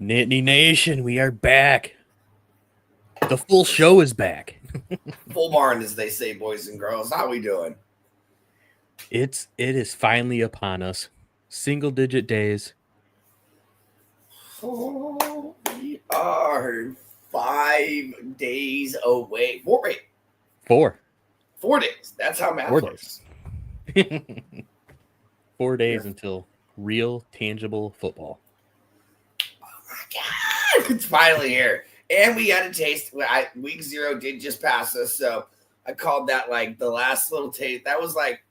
Nittany Nation, we are back. The full show is back. Full barn, as they say, boys and girls. How we doing? It is finally upon us. Single digit days. Oh, we are 5 days away. Wait, Four. 4 days. That's how math 4 days. works. 4 days until real, tangible football. Oh my God, it's finally here, and we got a taste. Week 0 did just pass us, so I called that like the last little taste. That was like,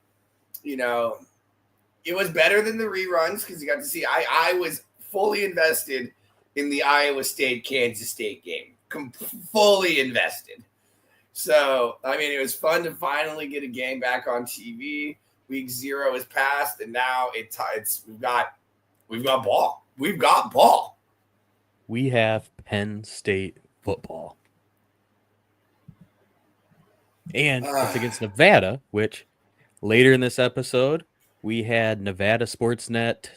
it was better than the reruns because you got to see. I was fully invested in the Iowa State Kansas State game, fully invested. So I mean, it was fun to finally get a game back on TV. Week 0 is passed, and now it's we've got ball. We've got ball. We have Penn State football, and it's against Nevada. Which later in this episode, we had Nevada Sportsnet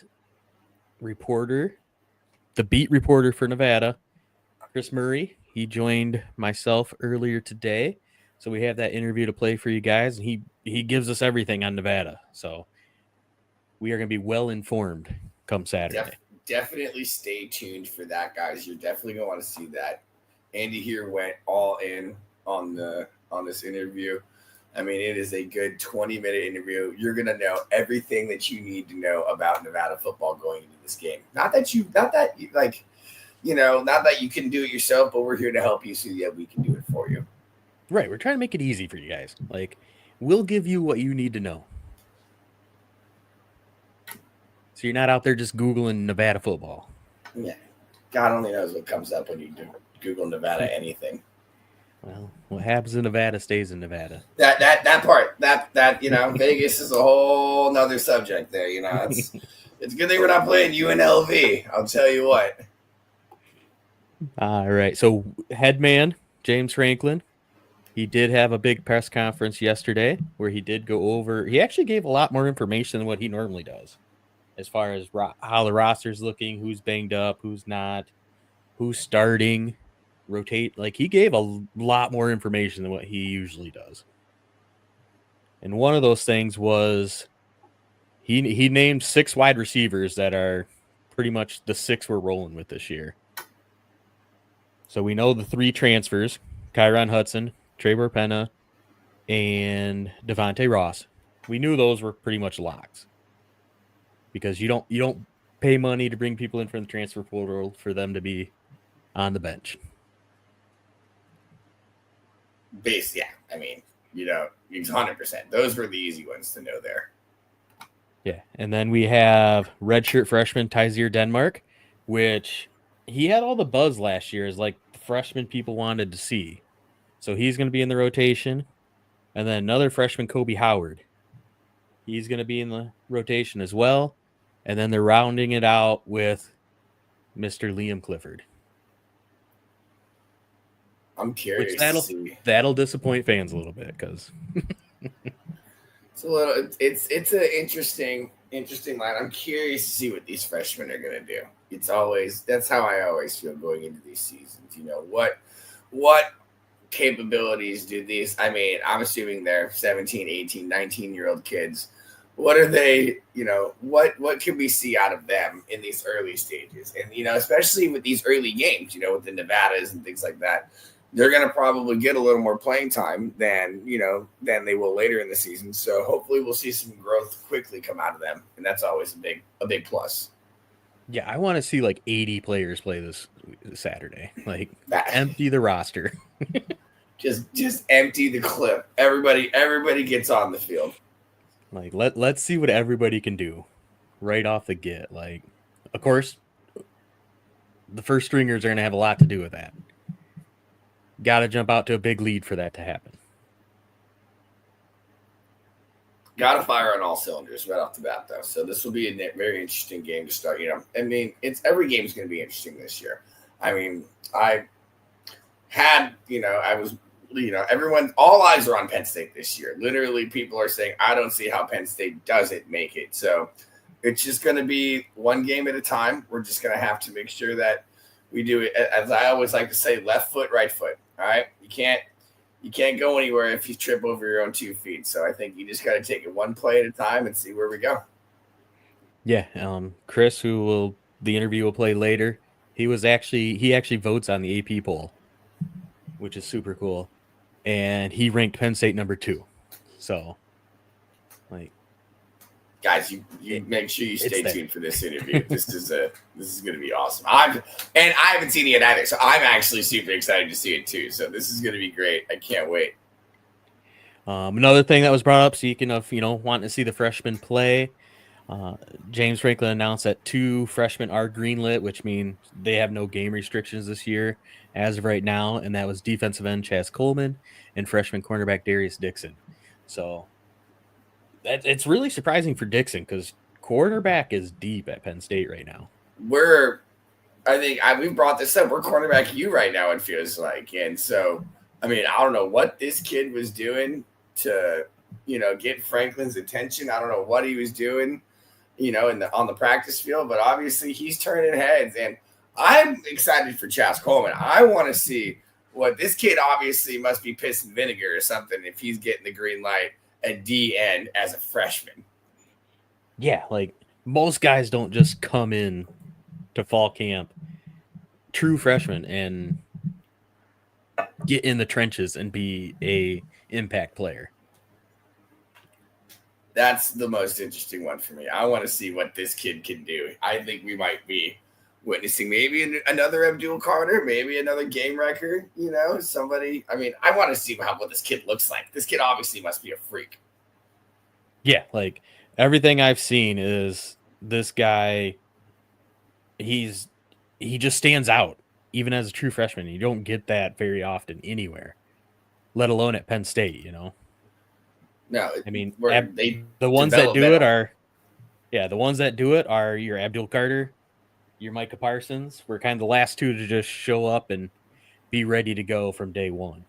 reporter, the beat reporter for Nevada, Chris Murray. He joined myself earlier today. So we have that interview to play for you guys. And he gives us everything on Nevada. So we are going to be well informed come Saturday. Definitely stay tuned for that, guys. You're definitely going to want to see that. Andy here went all in on this interview. I mean, it is a good 20-minute interview. You're going to know everything that you need to know about Nevada football going into this game. Not that you can do it yourself, but we're here to help you so that we can do it for you. Right. We're trying to make it easy for you guys. Like, we'll give you what you need to know. So you're not out there just Googling Nevada football. Yeah. God only knows what comes up when you do Google Nevada anything. Well, what happens in Nevada stays in Nevada. That part, Vegas is a whole nother subject there. It's a good thing we're not playing UNLV. I'll tell you what. All right. So headman, James Franklin, he did have a big press conference yesterday where he did go over. He actually gave a lot more information than what he normally does as far as how the roster's looking, who's banged up, who's not, who's starting, rotate. Like, he gave a lot more information than what he usually does. And one of those things was he named 6 wide receivers that are pretty much the 6 we're rolling with this year. So we know the 3 transfers, Kyron Hudson, Trevor Penna, and Devontae Ross. We knew those were pretty much locks because you don't pay money to bring people in from the transfer portal for them to be on the bench. Yeah. I mean, it's 100%. Those were the easy ones to know there. Yeah, and then we have redshirt freshman Tyzier Denmark, which he had all the buzz last year as like the freshman people wanted to see. So he's going to be in the rotation. And then another freshman, Kobe Howard. He's going to be in the rotation as well. And then they're rounding it out with Mr. Liam Clifford. I'm curious. That'll disappoint fans a little bit because it's an interesting line. I'm curious to see what these freshmen are going to do. That's how I always feel going into these seasons. What capabilities do these? I mean, I'm assuming they're 17, 18, 19-year-old kids. What are they? What can we see out of them in these early stages? And especially with these early games, with the Nevadas and things like that. They're going to probably get a little more playing time than they will later in the season. So hopefully we'll see some growth quickly come out of them. And that's always a big plus. Yeah, I want to see like 80 players play this Saturday. Like empty the roster. just empty the clip. Everybody gets on the field. Like let's see what everybody can do right off the get. Like, of course, the first stringers are going to have a lot to do with that. Got to jump out to a big lead for that to happen. Got to fire on all cylinders right off the bat, though. So this will be a very interesting game to start. I mean, every game is going to be interesting this year. I mean, everyone, all eyes are on Penn State this year. Literally, people are saying, I don't see how Penn State doesn't make it. So it's just going to be one game at a time. We're just going to have to make sure that we do it, as I always like to say, left foot, right foot. All right, you can't go anywhere if you trip over your own 2 feet. So I think you just got to take it one play at a time and see where we go. Yeah, Chris, the interview will play later. He actually votes on the AP poll, which is super cool, and he ranked Penn State number 2. So, like, guys, you make sure you stay there. tuned for this interview. This is going to be awesome. I haven't seen it yet either, so I'm actually super excited to see it too. So this is going to be great. I can't wait. Another thing that was brought up, speaking of wanting to see the freshmen play, James Franklin announced that 2 freshmen are greenlit, which means they have no game restrictions this year as of right now, and that was defensive end Chaz Coleman and freshman cornerback Darius Dixon. So it's really surprising for Dixon because quarterback is deep at Penn State right now. We brought this up. We're cornerback U right now, it feels like. And so, I mean, I don't know what this kid was doing to, get Franklin's attention. I don't know what he was doing, on the practice field, but obviously he's turning heads. And I'm excited for Chaz Coleman. I want to see what this kid obviously must be pissing vinegar or something if he's getting the green light at D end as a freshman. Yeah, like most guys don't just come in to fall camp, true freshmen, and get in the trenches and be a impact player. That's the most interesting one for me. I want to see what this kid can do. I think we might be witnessing maybe another Abdul Carter, maybe another game wrecker, somebody. I mean, I want to see what this kid looks like. This kid obviously must be a freak. Yeah, like everything I've seen is this guy, he just stands out, even as a true freshman. You don't get that very often anywhere, let alone at Penn State, No, I mean, the ones that do it are your Abdul Carter, your Micah Parsons. We're kind of the last 2 to just show up and be ready to go from day one.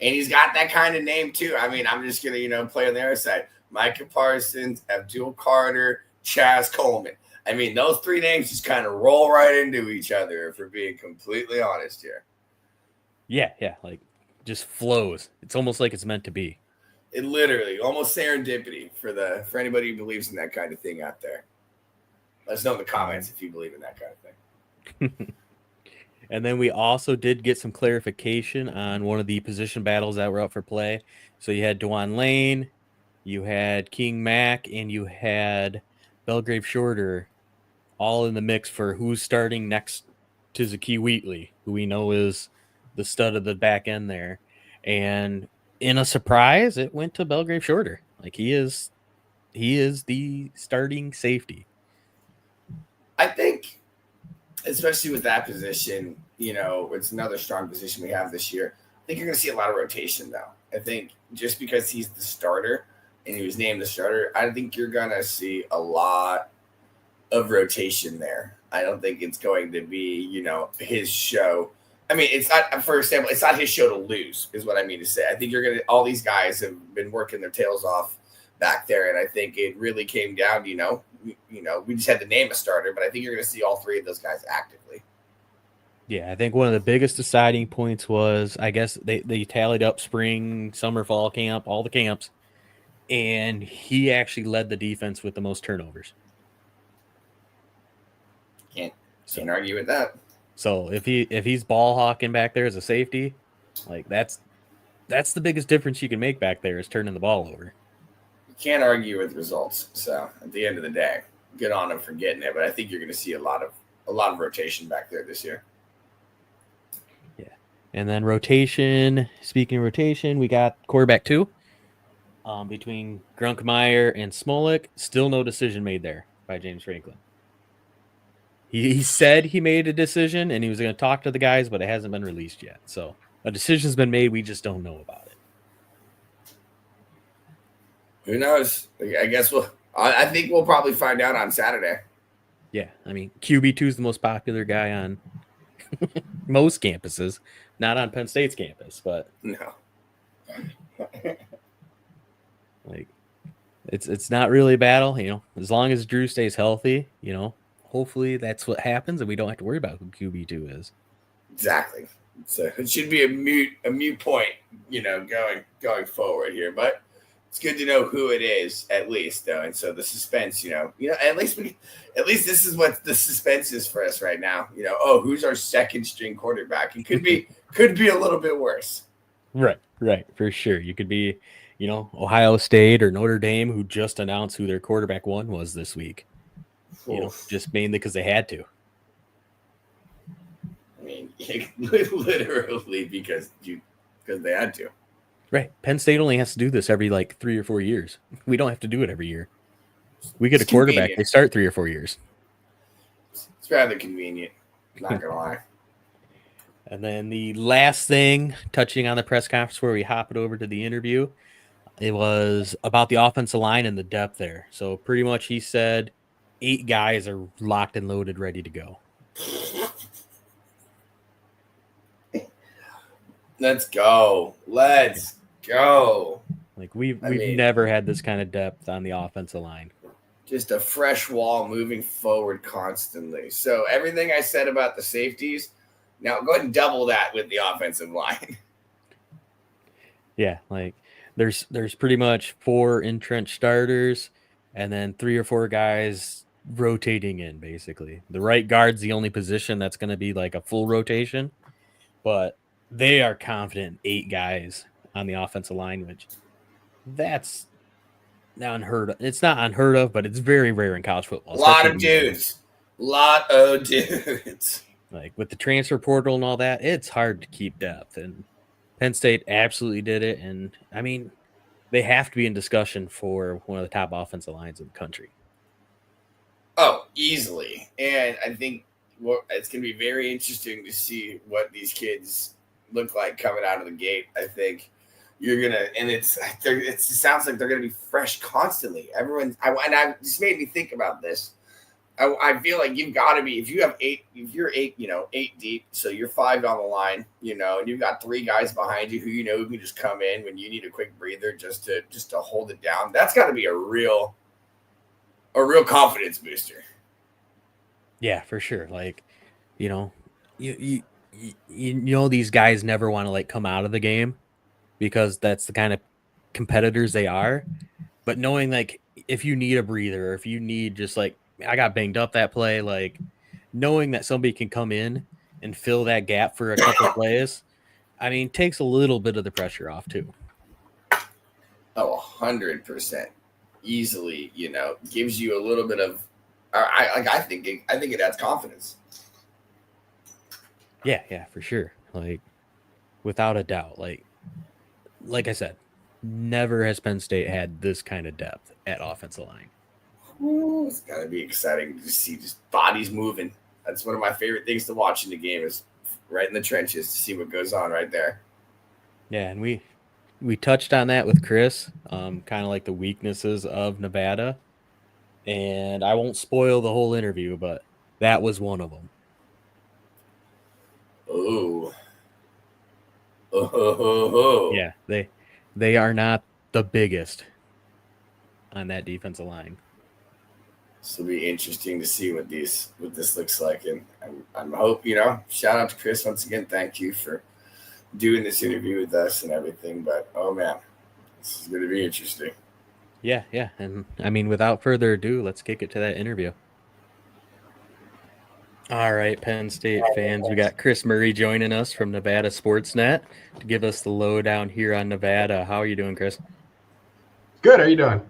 And he's got that kind of name too. I mean, I'm just gonna, play on the other side. Micah Parsons, Abdul Carter, Chaz Coleman. I mean, those 3 names just kind of roll right into each other, if we're being completely honest here. Yeah, like just flows. It's almost like it's meant to be. It literally almost serendipity for anybody who believes in that kind of thing out there. Let us know in the comments if you believe in that kind of thing. And then we also did get some clarification on one of the position battles that were up for play. So you had DeJuan Lane, you had King Mack, and you had Belgrave Shorter all in the mix for who's starting next to Zakee Wheatley, who we know is the stud of the back end there. And in a surprise, it went to Belgrave Shorter. Like he is the starting safety. I think, especially with that position, it's another strong position we have this year. I think you're going to see a lot of rotation, though. I think just because he's the starter and he was named the starter, I think you're going to see a lot of rotation there. I don't think it's going to be, his show. I mean, it's not, for example, it's not his show to lose, is what I mean to say. I think all these guys have been working their tails off back there, and I think it really came down to, we just had to name a starter, but I think you're going to see all 3 of those guys actively. Yeah, I think one of the biggest deciding points was, I guess they tallied up spring, summer, fall camp, all the camps, and he actually led the defense with the most turnovers. Can't argue with that. So if he's ball hawking back there as a safety, like that's the biggest difference you can make back there is turning the ball over. You can't argue with results. So at the end of the day, good on him for getting it. But I think you're going to see a lot of rotation back there this year. Yeah, and then rotation. Speaking of rotation, we got quarterback 2 between Grunkmeyer and Smolik. Still no decision made there by James Franklin. He said he made a decision and he was going to talk to the guys, but it hasn't been released yet. So a decision's been made. We just don't know about it. Who knows? I guess I think we'll probably find out on Saturday. Yeah. I mean, QB2 is the most popular guy on most campuses, not on Penn State's campus, but no. Like it's not really a battle, as long as Drew stays healthy, hopefully that's what happens, and we don't have to worry about who QB2 is. Exactly. So it should be a mute point, going forward here. But it's good to know who it is at least, though. And so the suspense, at least this is what the suspense is for us right now. Who's our second string quarterback? It could be a little bit worse. Right, for sure. You could be, Ohio State or Notre Dame, who just announced who their quarterback one was this week. Just mainly because they had to. I mean, literally because they had to. Right. Penn State only has to do this every 3 or 4 years. We don't have to do it every year. We get a quarterback. Convenient. They start 3 or 4 years. It's rather convenient. Not gonna lie. And then the last thing, touching on the press conference where we hop it over to the interview, it was about the offensive line and the depth there. So pretty much he said 8 guys are locked and loaded, ready to go. Let's go. We've never had this kind of depth on the offensive line. Just a fresh wall moving forward constantly. So everything I said about the safeties, now go ahead and double that with the offensive line. Yeah, there's pretty much 4 entrenched starters and then 3 or 4 guys rotating in, basically. The right guard's the only position that's going to be a full rotation, but they are confident 8 guys on the offensive line, which that's not unheard of. It's not unheard of, but it's very rare in college football. A lot of dudes. With the transfer portal and all that, it's hard to keep depth. And Penn State absolutely did it. And, they have to be in discussion for one of the top offensive lines in the country. Oh, easily. And I think it's going to be very interesting to see what these kids look like coming out of the gate. I think you're gonna, and it sounds like they're gonna be fresh constantly. I just made me think about this. I feel like you've got to be, if you're 8 deep, so you're 5 on the line, and you've got 3 guys behind you who can just come in when you need a quick breather just to hold it down. That's got to be a real confidence booster. Yeah, for sure. These guys never want to come out of the game because that's the kind of competitors they are. But knowing if you need a breather, or if you need just I got banged up that play, knowing that somebody can come in and fill that gap for a couple of plays, takes a little bit of the pressure off too. Oh, 100%. Easily, gives you a little bit of, I think it adds confidence. Yeah, for sure. Without a doubt. Like I said, never has Penn State had this kind of depth at offensive line. Ooh, it's gotta be exciting to see just bodies moving. That's one of my favorite things to watch in the game, is right in the trenches to see what goes on right there. Yeah, and we touched on that with Chris, kind of the weaknesses of Nevada. And I won't spoil the whole interview, but that was one of them. Oh. Yeah, they are not the biggest on that defensive line. This will be interesting to see what this looks like, and I'm hope shout out to Chris once again. Thank you for doing this interview with us and everything. But oh man, this is going to be interesting. Yeah, and without further ado, let's kick it to that interview. All right, Penn State fans, we got Chris Murray joining us from Nevada Sportsnet to give us the lowdown here on Nevada. How are you doing, Chris? Good. How are you doing?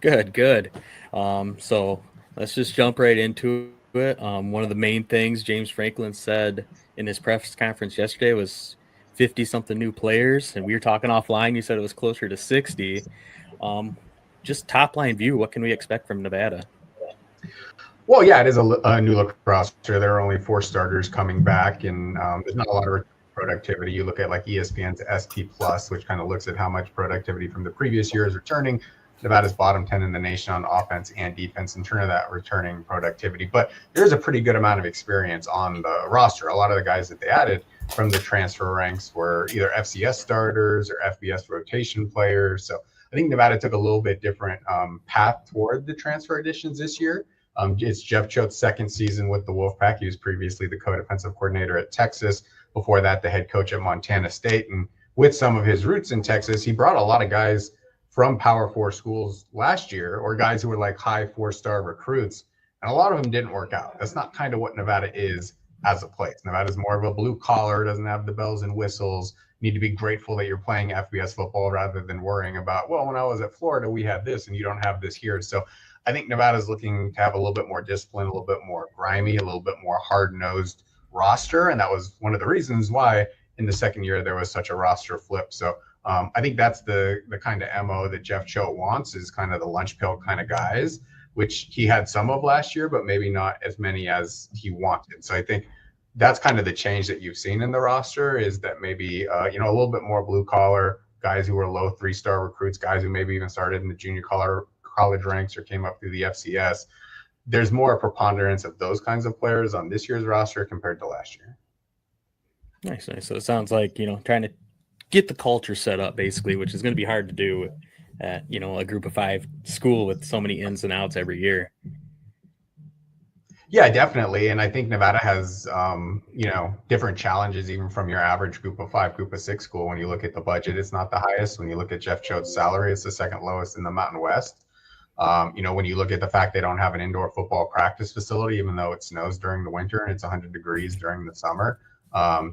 Good. So let's just jump right into it. One of the main things James Franklin said in his press conference yesterday was 50-something new players, and we were talking offline. You said it was closer to 60. Just top-line view, what can we expect from Nevada? Well, yeah, it is a new look roster. There are only 4 starters coming back, and there's not a lot of productivity. You look at ESPN's ST Plus, which kind of looks at how much productivity from the previous year is returning. Nevada's bottom 10 in the nation on offense and defense in terms of that returning productivity. But there's a pretty good amount of experience on the roster. A lot of the guys that they added from the transfer ranks were either FCS starters or FBS rotation players. So I think Nevada took a little bit different path toward the transfer additions this year. It's Jeff Choate's second season with the Wolfpack. He was previously the co-defensive coordinator at Texas. Before that, the head coach at Montana State. And with some of his roots in Texas, he brought a lot of guys from Power 4 schools last year, or guys who were like high 4-star recruits. And a lot of them didn't work out. That's not kind of what Nevada is as a place. Nevada is more of a blue collar, doesn't have the bells and whistles. You need to be grateful that you're playing FBS football rather than worrying about, well, when I was at Florida, we had this and you don't have this here. So I think Nevada's looking to have a little bit more discipline, a little bit more grimy, a little bit more hard-nosed roster. And that was one of the reasons why in the second year there was such a roster flip. So I think that's the kind of MO that Jeff Choate wants, is kind of the lunch pail kind of guys, which he had some of last year, but maybe not as many as he wanted. So I think that's kind of the change that you've seen in the roster, is that maybe, a little bit more blue collar guys who were low 3-star recruits, guys who maybe even started in the junior college ranks or came up through the FCS. There's more preponderance of those kinds of players on this year's roster compared to last year. Nice. So it sounds like, trying to get the culture set up basically, which is going to be hard to do at, a group of 5 school with so many ins and outs every year. Yeah, definitely. And I think Nevada has, different challenges even from your average group of 5, group of 6 school. When you look at the budget, it's not the highest. When you look at Jeff Choate's salary, it's the second lowest in the Mountain West. When you look at the fact they don't have an indoor football practice facility, even though it snows during the winter and it's 100 degrees during the summer,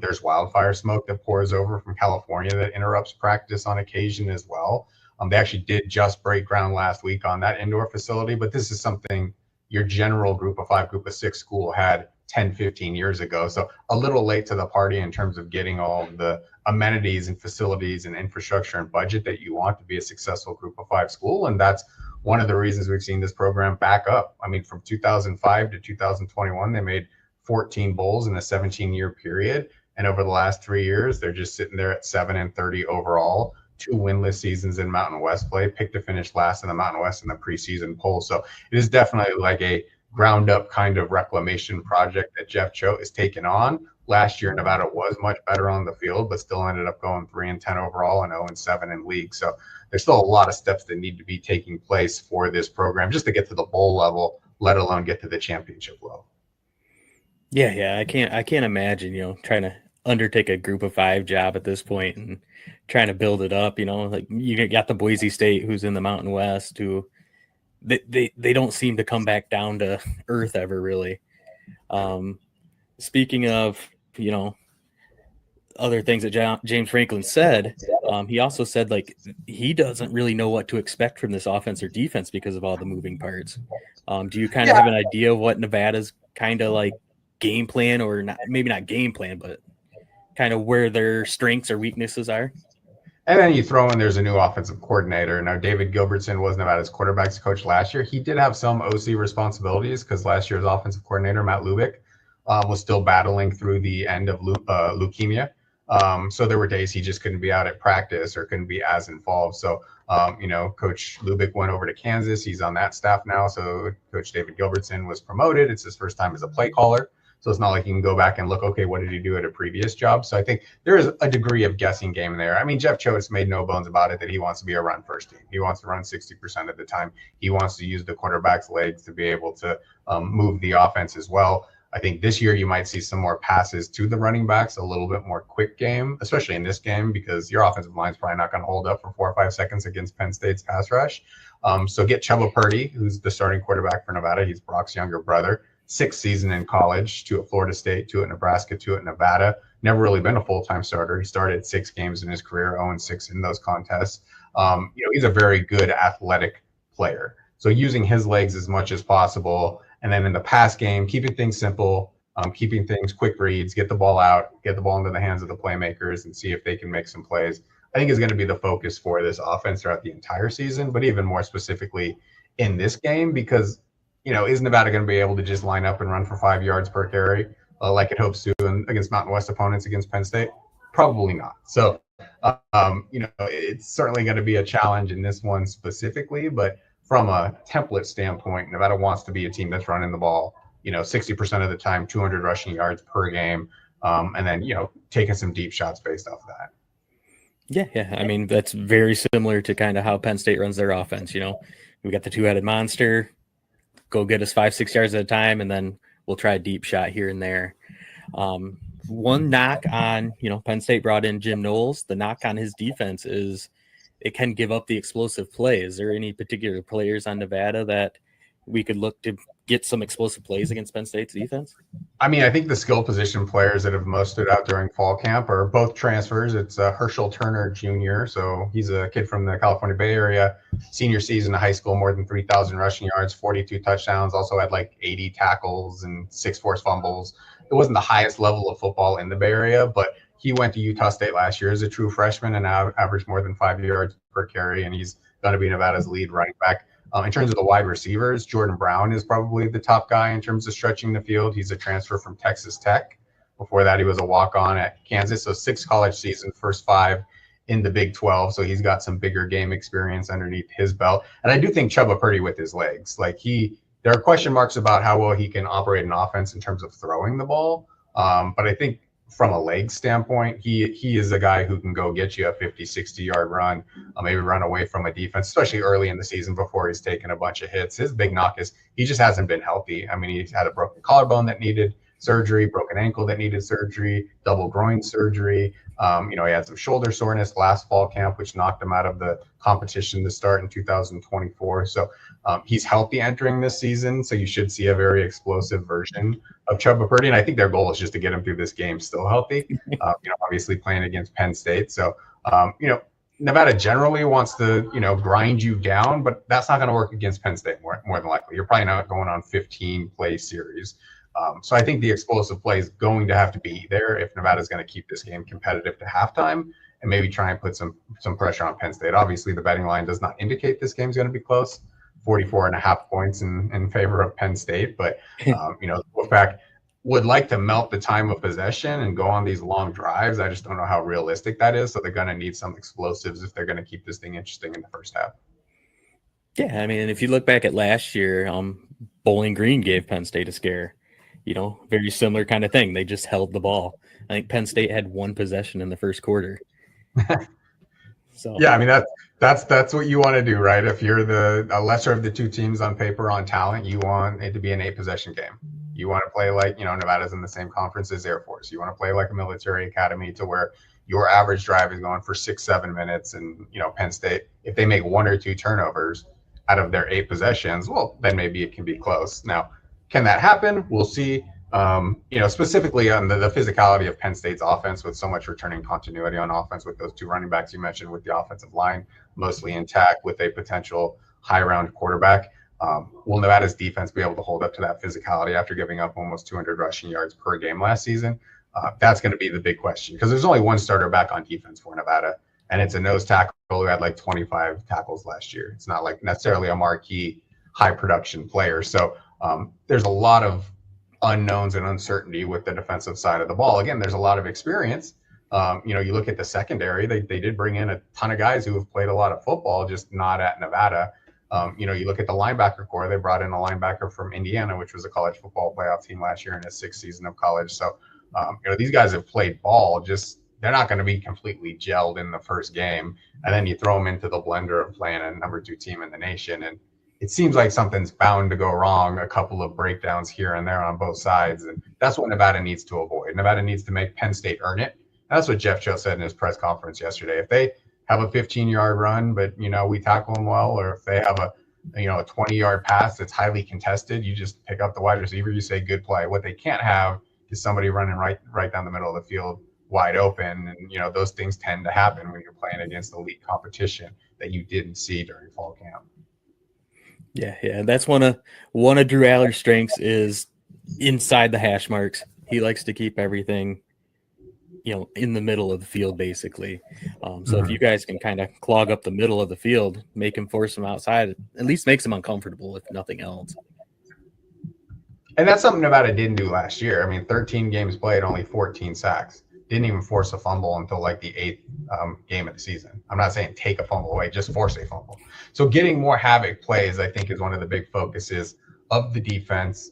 there's wildfire smoke that pours over from California that interrupts practice on occasion as well. They actually did just break ground last week on that indoor facility, but this is something your general group of 5, group of 6 school had 10, 15 years ago. So a little late to the party in terms of getting all the amenities and facilities and infrastructure and budget that you want to be a successful group of 5 school. And that's one of the reasons we've seen this program back up. I mean, from 2005 to 2021, they made 14 bowls in a 17-year period. And over the last 3 years, they're just sitting there at 7-30 overall. 2 winless seasons in Mountain West play, picked to finish last in the Mountain West in the preseason poll. So it is definitely like a ground up kind of reclamation project that Jeff Choate is taking on. Last year, Nevada was much better on the field, but still ended up going 3-10 overall and 0-7 in league. So there's still a lot of steps that need to be taking place for this program just to get to the bowl level, let alone get to the championship level. Yeah. I can't imagine, trying to undertake a group of 5 job at this point and trying to build it up. Like you got the Boise State, who's in the Mountain West, who they don't seem to come back down to earth ever really. Speaking of, other things that James Franklin said, he also said like he doesn't really know what to expect from this offense or defense because of all the moving parts. Do you kind of have an idea of what Nevada's kind of like game plan, or not, maybe not game plan, but kind of where their strengths or weaknesses are? And then you throw in there's a new offensive coordinator. Now, David Gilbertson was Nevada's quarterbacks coach last year. He did have some OC responsibilities because last year's offensive coordinator, Matt Lubick, was still battling through the end of leukemia. So there were days he just couldn't be out at practice or couldn't be as involved. So, Coach Lubick went over to Kansas. He's on that staff now. So Coach David Gilbertson was promoted. It's his first time as a play caller. So it's not like you can go back and look, okay, what did he do at a previous job? So I think there is a degree of guessing game there. I mean, Jeff Choate's made no bones about it that he wants to be a run first team. He wants to run 60% of the time. He wants to use the quarterback's legs to be able to move the offense as well. I think this year you might see some more passes to the running backs, a little bit more quick game, especially in this game, because your offensive line's probably not going to hold up for 4 or 5 seconds against Penn State's pass rush. So get Chubba Purdy, who's the starting quarterback for Nevada. He's Brock's younger brother. 6th season in college, 2 at Florida State, 2 at Nebraska, 2 at Nevada. Never really been a full-time starter. He started 6 games in his career, 0-6 in those contests. He's a very good athletic player. So using his legs as much as possible. And then in the pass game, keeping things simple, keeping things quick reads, get the ball out, get the ball into the hands of the playmakers and see if they can make some plays, I think is going to be the focus for this offense throughout the entire season, but even more specifically in this game, because is Nevada going to be able to just line up and run for 5 yards per carry like it hopes to against Mountain West opponents against Penn State? Probably not. So, it's certainly going to be a challenge in this one specifically, but from a template standpoint, Nevada wants to be a team that's running the ball, 60% of the time, 200 rushing yards per game, and then, taking some deep shots based off of that. Yeah. I mean, that's very similar to kind of how Penn State runs their offense. We got the 2-headed monster. go get us 5-6 yards at a time, and then we'll try a deep shot here and there. One knock on, Penn State brought in Jim Knowles. The knock on his defense is it can give up the explosive play. Is there any particular players on Nevada that we could look to get some explosive plays against Penn State's defense? I mean, I think the skill position players that have most stood out during fall camp are both transfers. It's Herschel Turner Jr., so he's a kid from the California Bay Area, senior season of high school, more than 3,000 rushing yards, 42 touchdowns, also had like 80 tackles and 6 forced fumbles. It wasn't the highest level of football in the Bay Area, but he went to Utah State last year as a true freshman and now averaged more than 5 yards per carry, and he's going to be Nevada's lead running back. In terms of the wide receivers, Jordan Brown is probably the top guy in terms of stretching the field. He's a transfer from Texas Tech. Before that, he was a walk-on at Kansas. So 6 college seasons, first 5 in the Big 12. So he's got some bigger game experience underneath his belt. And I do think Chubba Purdy with his legs. There are question marks about how well he can operate an offense in terms of throwing the ball. But I think from a leg standpoint, he is a guy who can go get you a 50, 60-yard run, maybe run away from a defense, especially early in the season before he's taken a bunch of hits. His big knock is he just hasn't been healthy. I mean, he's had a broken collarbone that needed surgery, broken ankle that needed surgery, double groin surgery. He had some shoulder soreness last fall camp, which knocked him out of the competition to start in 2024. So he's healthy entering this season. So you should see a very explosive version of Chubba Purdy. And I think their goal is just to get him through this game still healthy, obviously playing against Penn State. So, Nevada generally wants to, grind you down, but that's not going to work against Penn State more than likely. You're probably not going on 15 play series. So I think the explosive play is going to have to be there if Nevada's going to keep this game competitive to halftime and maybe try and put some pressure on Penn State. Obviously, the betting line does not indicate this game's going to be close, 44.5 points in favor of Penn State. But, the Wolfpack would like to melt the time of possession and go on these long drives. I just don't know how realistic that is. So they're going to need some explosives if they're going to keep this thing interesting in the first half. Yeah, I mean, if you look back at last year, Bowling Green gave Penn State a scare. Very similar kind of thing. They just held the ball. I think Penn State had 1 possession in the first quarter. So yeah, I mean that's what you want to do, right? If you're the lesser of the 2 teams on paper on talent, you want it to be an 8-possession game. You want to play like Nevada's in the same conference as Air Force. You want to play like a military academy to where your average drive is going for 6-7 minutes, and Penn State, if they make 1 or 2 turnovers out of their 8 possessions, well, then maybe it can be close. Now, can that happen? We'll see. Specifically on the physicality of Penn State's offense with so much returning continuity on offense with those 2 running backs you mentioned, with the offensive line mostly intact, with a potential high-round quarterback. Will Nevada's defense be able to hold up to that physicality after giving up almost 200 rushing yards per game last season? That's going to be the big question, because there's only 1 starter back on defense for Nevada, and it's a nose tackle who had like 25 tackles last year. It's not like necessarily a marquee high-production player. So there's a lot of unknowns and uncertainty with the defensive side of the ball. Again, there's a lot of experience. You look at the secondary, they did bring in a ton of guys who have played a lot of football, just not at Nevada. You look at the linebacker core, they brought in a linebacker from Indiana, which was a college football playoff team last year in his 6th season of college. So, these guys have played ball, just they're not going to be completely gelled in the first game. And then you throw them into the blender of playing a number 2 team in the nation. And it seems like something's bound to go wrong, a couple of breakdowns here and there on both sides. And that's what Nevada needs to avoid. Nevada needs to make Penn State earn it. And that's what Jeff Cho said in his press conference yesterday. If they have a 15-yard run, but, we tackle them well, or if they have a 20-yard pass that's highly contested, you just pick up the wide receiver, you say good play. What they can't have is somebody running right down the middle of the field wide open. And, those things tend to happen when you're playing against elite competition that you didn't see during fall camp. Yeah. That's one of Drew Aller's strengths is inside the hash marks. He likes to keep everything, in the middle of the field, basically. So if you guys can kind of clog up the middle of the field, make him force him outside, at least makes him uncomfortable, if nothing else. And that's something Nevada didn't do last year. I mean, 13 games played, only 14 sacks. Didn't even force a fumble until like the 8th game of the season. I'm not saying take a fumble away, just force a fumble. So getting more havoc plays, I think, is one of the big focuses of the defense.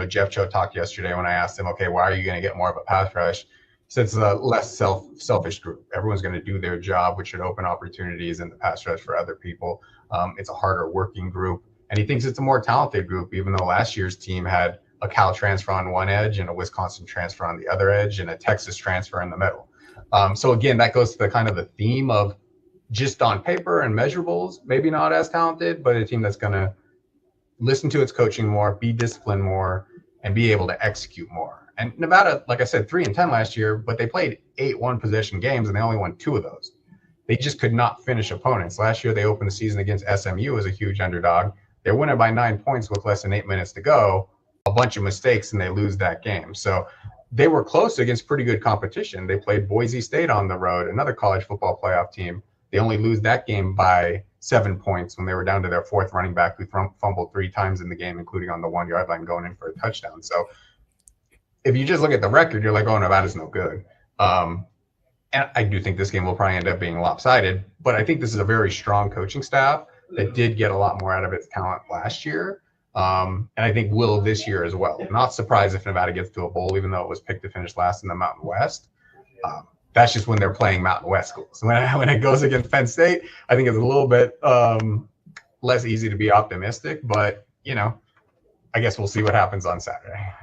Jeff Cho talked yesterday when I asked him, okay, why are you going to get more of a pass rush? Since it's a less selfish group. Everyone's going to do their job, which should open opportunities in the pass rush for other people. It's a harder working group. And he thinks it's a more talented group, even though last year's team had a Cal transfer on one edge and a Wisconsin transfer on the other edge and a Texas transfer in the middle. So again, that goes to the kind of the theme of just on paper and measurables, maybe not as talented, but a team that's going to listen to its coaching more, be disciplined more, and be able to execute more. And Nevada, like I said, 3-10 last year, but they played 8 one-possession games, and they only won 2 of those. They just could not finish opponents. Last year, they opened the season against SMU as a huge underdog. They're winning by 9 points with less than 8 minutes to go, a bunch of mistakes, and they lose that game. So they were close against pretty good competition. They played Boise State on the road, another college football playoff team. They only lose that game by 7 points when they were down to their 4th running back, who fumbled 3 times in the game, including on the 1-yard line going in for a touchdown. So if you just look at the record, you're like, oh, Nevada's no good. And I do think this game will probably end up being lopsided, but I think this is a very strong coaching staff that did get a lot more out of its talent last year. And I think will this year as well. Not surprised if Nevada gets to a bowl, even though it was picked to finish last in the Mountain West. That's just when they're playing Mountain West schools. When it goes against Penn State, I think it's a little bit less easy to be optimistic, but, you know, I guess we'll see what happens on Saturday.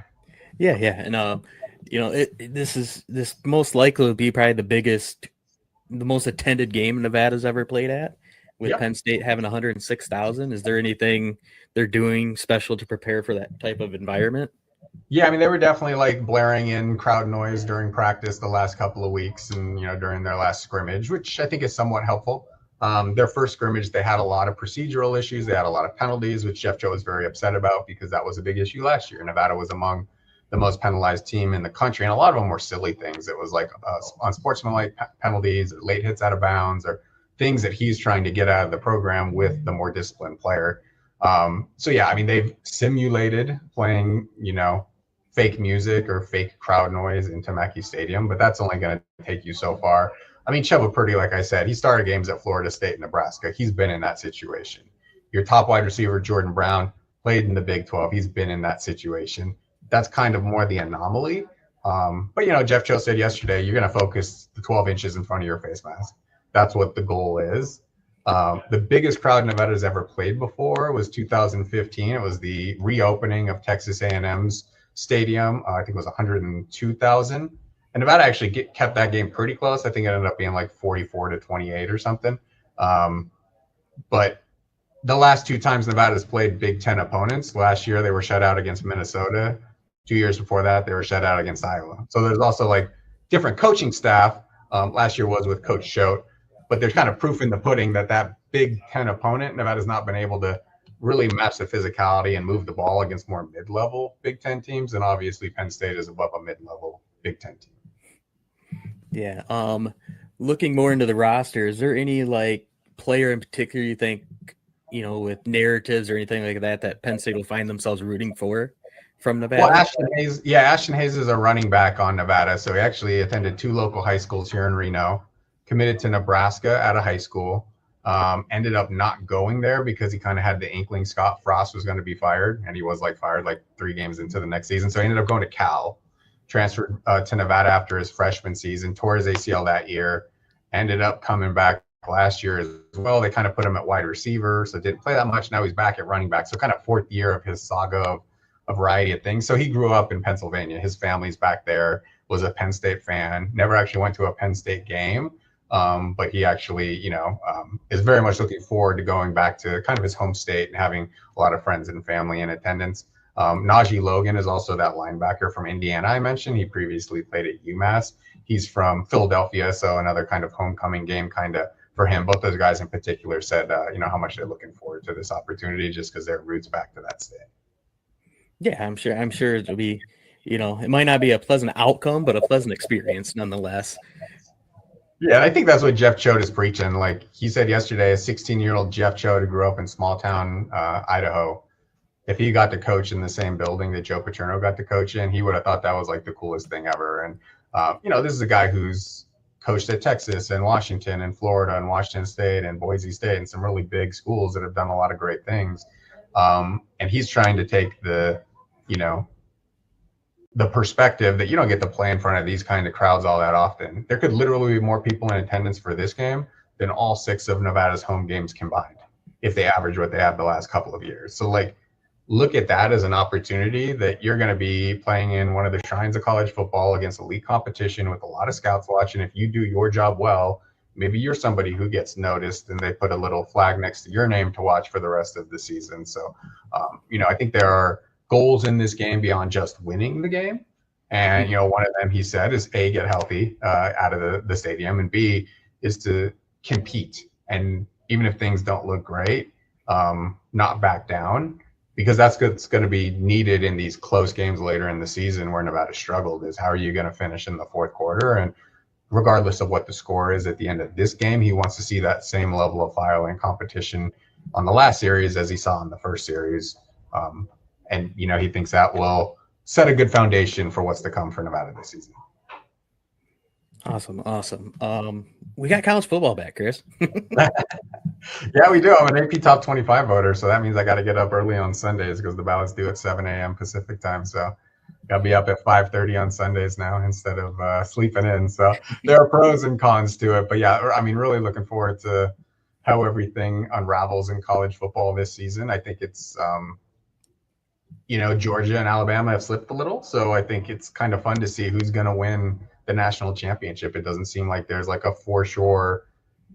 Yeah. And, you know, this most likely will be probably the most attended game Nevada's ever played at, with Penn State having 106,000. Is there anything they're doing special to prepare for that type of environment? Yeah, I mean, they were definitely like blaring in crowd noise during practice the last couple of weeks and, you know, during their last scrimmage, which I think is somewhat helpful. Their first scrimmage, they had a lot of procedural issues. They had a lot of penalties, which Jeff Joe was very upset about because that was a big issue last year. Nevada was among the most penalized team in the country, and a lot of them were silly things. It was like unsportsmanlike penalties, or late hits out of bounds, or things that he's trying to get out of the program with the more disciplined player. So yeah, I mean, they've simulated playing, you know, fake music or fake crowd noise into Mackey Stadium, but that's only going to take you so far. I mean, Chubba Purdy, like I said, he started games at Florida State and Nebraska. He's been in that situation. Your top wide receiver, Jordan Brown, played in the Big 12. He's been in that situation. That's kind of more the anomaly. But, you know, Jeff Joe said yesterday, you're going to focus the 12 inches in front of your face mask. That's what the goal is. The biggest crowd Nevada's ever played before was 2015. It was the reopening of Texas A&M's stadium. I think it was 102,000. And Nevada actually kept that game pretty close. I think it ended up being like 44-28 or something. But the last 2 times Nevada's played Big Ten opponents, last year they were shut out against Minnesota. 2 years before that, they were shut out against Iowa. So there's also like different coaching staff. Last year was with Coach Schote, but there's kind of proof in the pudding that Big Ten opponent, Nevada's not been able to really match the physicality and move the ball against more mid-level Big Ten teams. And obviously Penn State is above a mid-level Big Ten team. Yeah. Looking more into the roster, is there any like player in particular you think, you know, with narratives or anything like that Penn State will find themselves rooting for from Nevada? Well, Ashton Hayes is a running back on Nevada. So he actually attended 2 local high schools here in Reno, committed to Nebraska at a high school, ended up not going there because he kind of had the inkling Scott Frost was going to be fired, and he was like fired like 3 games into the next season. So he ended up going to Cal, transferred to Nevada after his freshman season, tore his ACL that year, ended up coming back last year as well. They kind of put him at wide receiver, so didn't play that much. Now he's back at running back. So kind of 4th year of his saga of a variety of things. So he grew up in Pennsylvania. His family's back there, was a Penn State fan, never actually went to a Penn State game. But he actually, you know, is very much looking forward to going back to kind of his home state and having a lot of friends and family in attendance. Najee Logan is also that linebacker from Indiana I mentioned. He previously played at UMass. He's from Philadelphia, so another kind of homecoming game kind of for him. Both those guys in particular said, you know, how much they're looking forward to this opportunity just because their roots back to that state. Yeah, I'm sure it'll be, you know, it might not be a pleasant outcome, but a pleasant experience nonetheless. Yeah, and I think that's what Jeff Choate is preaching. Like he said yesterday, a 16-year-old Jeff Choate who grew up in small town Idaho, if he got to coach in the same building that Joe Paterno got to coach in, he would have thought that was like the coolest thing ever. And, you know, this is a guy who's coached at Texas and Washington and Florida and Washington State and Boise State and some really big schools that have done a lot of great things. And he's trying to take the, you know, the perspective that you don't get to play in front of these kind of crowds all that often. There could literally be more people in attendance for this game than all 6 of Nevada's home games combined. if they average what they have the last couple of years. So like, look at that as an opportunity that you're going to be playing in one of the shrines of college football against elite competition with a lot of scouts watching. If you do your job well, maybe you're somebody who gets noticed and they put a little flag next to your name to watch for the rest of the season. So, I think there are goals in this game beyond just winning the game. And, one of them, he said, is A, get healthy out of the stadium, and B, is to compete. And even if things don't look great, not back down, because that's going to be needed in these close games later in the season where Nevada struggled, is how are you going to finish in the fourth quarter? And regardless of what the score is at the end of this game, he wants to see that same level of fire and competition on the last series as he saw in the first series. And he thinks that will set a good foundation for what's to come for Nevada this season. Awesome. We got college football back, Chris. Yeah, we do. I'm an AP Top 25 voter, so that means I got to get up early on Sundays because the ballots due at 7 a.m. Pacific time. So got to be up at 5:30 on Sundays now instead of sleeping in. So there are pros and cons to it. But yeah, I mean, really looking forward to how everything unravels in college football this season. I think it's Georgia and Alabama have slipped a little. So I think it's kind of fun to see who's going to win the national championship. It doesn't seem like there's like a for sure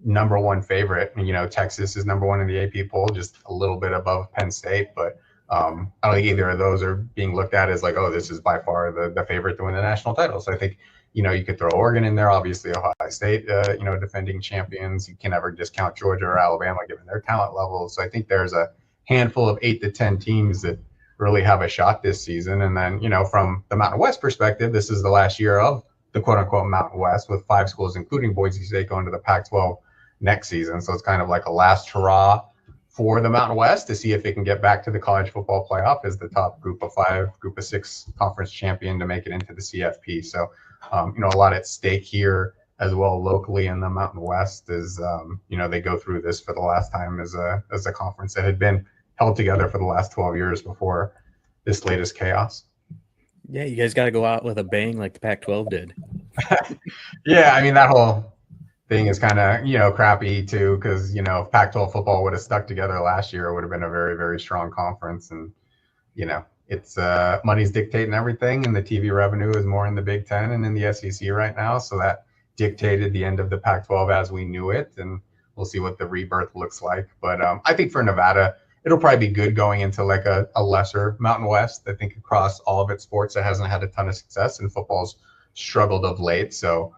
number one favorite. Texas is number one in the AP poll, just a little bit above Penn State. But I don't think either of those are being looked at as like, oh, this is by far the favorite to win the national title. So I think, you could throw Oregon in there, obviously Ohio State, defending champions. You can never discount Georgia or Alabama given their talent levels. So I think there's a handful of 8 to 10 teams that really have a shot this season. And then, from the Mountain West perspective, this is the last year of the quote unquote Mountain West, with 5 schools, including Boise State, going to the Pac-12 next season. So it's kind of like a last hurrah for the Mountain West to see if it can get back to the college football playoff as the top group of 5, group of 6 conference champion to make it into the CFP. So, a lot at stake here as well locally in the Mountain West is, they go through this for the last time as a conference that had been held together for the last 12 years before this latest chaos. Yeah, you guys got to go out with a bang like the Pac-12 did. Yeah, I mean, that whole thing is kind of, crappy too, because, if Pac-12 football would have stuck together last year, it would have been a very, very strong conference. And, it's money's dictating everything, and the TV revenue is more in the Big Ten and in the SEC right now. So that dictated the end of the Pac-12 as we knew it. And we'll see what the rebirth looks like. But I think for Nevada, it'll probably be good going into like a lesser Mountain West. I think across all of its sports, it hasn't had a ton of success, and football's struggled of late. So,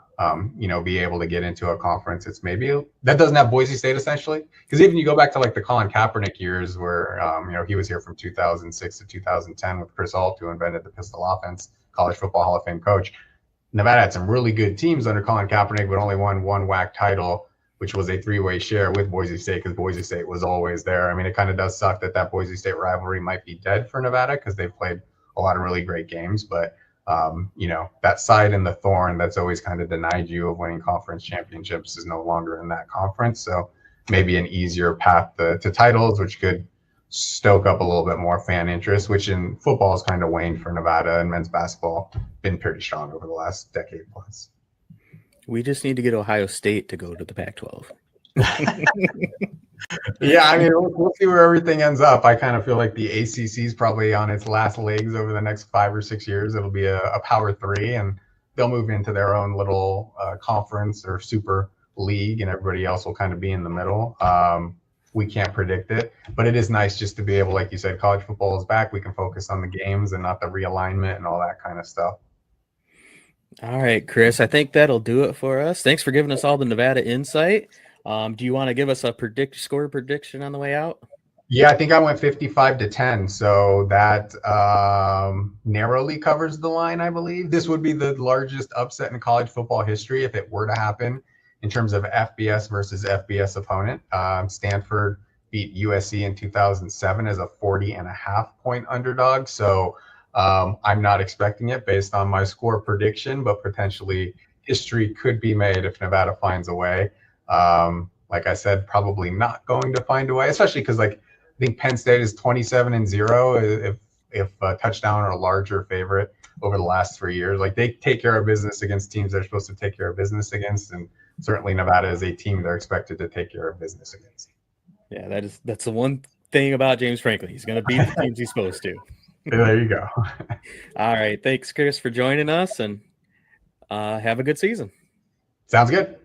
be able to get into a conference, it's maybe that doesn't have Boise State essentially. Because even you go back to like the Colin Kaepernick years where, he was here from 2006 to 2010 with Chris Ault, who invented the pistol offense, college football Hall of Fame coach. Nevada had some really good teams under Colin Kaepernick, but only won one WAC title, which was a 3-way share with Boise State because Boise State was always there. I mean, it kind of does suck that Boise State rivalry might be dead for Nevada because they've played a lot of really great games. But, that side in the thorn that's always kind of denied you of winning conference championships is no longer in that conference. So maybe an easier path to titles, which could stoke up a little bit more fan interest, which in football has kind of waned for Nevada, and men's basketball been pretty strong over the last decade plus. We just need to get Ohio State to go to the Pac-12. Yeah, I mean, we'll see where everything ends up. I kind of feel like the ACC is probably on its last legs over the next 5 or 6 years. It'll be a Power 3, and they'll move into their own little conference or super league, and everybody else will kind of be in the middle. We can't predict it, but it is nice just to be able, like you said, college football is back. We can focus on the games and not the realignment and all that kind of stuff. All right, Chris, I think that'll do it for us. Thanks for giving us all the Nevada insight. Do you want to give us a score prediction on the way out? Yeah, I think I went 55-10. So that narrowly covers the line, I believe. This would be the largest upset in college football history if it were to happen in terms of FBS versus FBS opponent. Stanford beat USC in 2007 as a 40.5-point underdog. So I'm not expecting it based on my score prediction, but potentially history could be made if Nevada finds a way. Like I said, probably not going to find a way, especially because I think Penn State is 27-0 if a touchdown or a larger favorite over the last 3 years. Like, they take care of business against teams they're supposed to take care of business against, and certainly Nevada is a team they're expected to take care of business against. Yeah, that's the one thing about James Franklin. He's going to beat the teams he's supposed to. There you go. All right. Thanks, Chris, for joining us, and have a good season. Sounds good.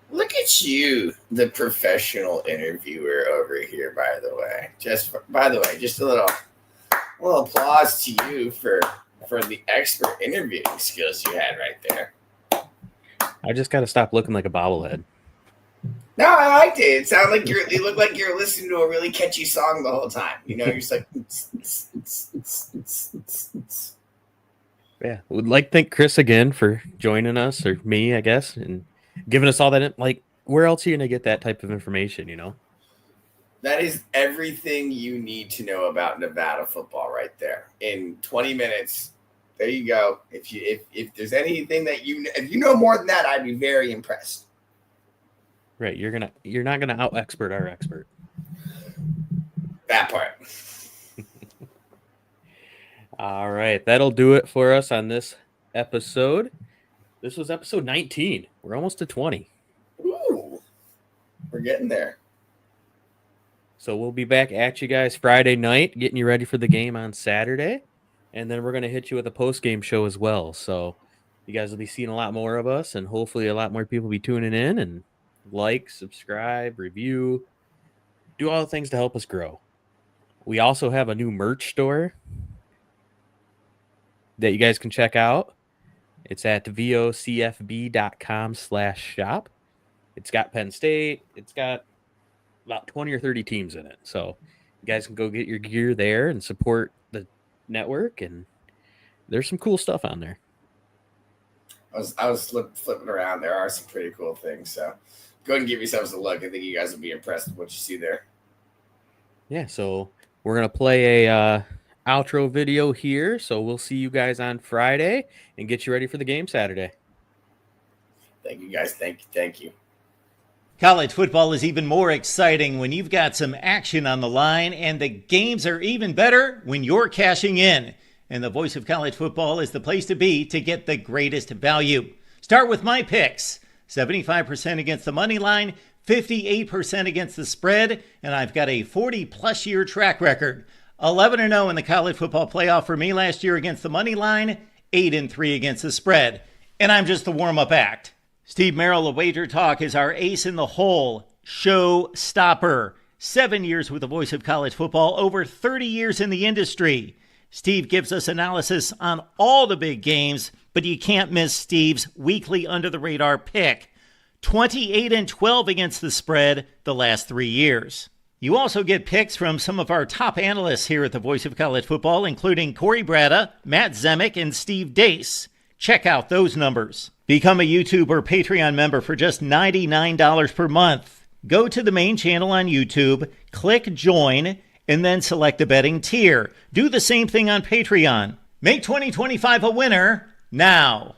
Look at you, the professional interviewer over here. By the way, just a little applause to you for the expert interviewing skills you had right there. I just got to stop looking like a bobblehead. No, I liked it. It sounded like you looked like you're listening to a really catchy song the whole time. You know, you're just like. Yeah, would like to thank Chris again for joining us, or me, I guess, and giving us all that. Like, where else are you gonna get that type of information? You know, that is everything you need to know about Nevada football right there in 20 minutes. There you go. If there's anything that if you know more than that, I'd be very impressed. Right, you're not gonna out expert our expert. That part. All right, that'll do it for us on this episode. This was episode 19. We're almost to 20. Ooh, we're getting there. So we'll be back at you guys Friday night, getting you ready for the game on Saturday. And then we're going to hit you with a post-game show as well. So you guys will be seeing a lot more of us, and hopefully a lot more people will be tuning in, and like, subscribe, review, do all the things to help us grow. We also have a new merch store that you guys can check out. It's at vocfb.com/shop. It's got Penn State. It's got about 20 or 30 teams in it. So you guys can go get your gear there and support the network. And there's some cool stuff on there. I was flipping around. There are some pretty cool things. So go ahead and give yourselves a look. I think you guys will be impressed with what you see there. Yeah, so we're going to play a outro video here. So we'll see you guys on Friday and get you ready for the game Saturday. Thank you, guys. Thank you. College football is even more exciting when you've got some action on the line, and the games are even better when you're cashing in. And the Voice of College Football is the place to be to get the greatest value. Start with my picks. 75% against the money line, 58% against the spread, and I've got a 40-plus year track record. 11-0 in the college football playoff for me last year against the money line, 8-3 against the spread. And I'm just the warm-up act. Steve Merrill of Wager Talk is our ace in the hole, show stopper. 7 years with the Voice of College Football, over 30 years in the industry. Steve gives us analysis on all the big games, but you can't miss Steve's weekly under-the-radar pick. 28-12 against the spread the last 3 years. You also get picks from some of our top analysts here at the Voice of College Football, including Corey Bratta, Matt Zemek, and Steve Dace. Check out those numbers. Become a YouTube or Patreon member for just $99 per month. Go to the main channel on YouTube, click join, and then select a betting tier. Do the same thing on Patreon. Make 2025 a winner now.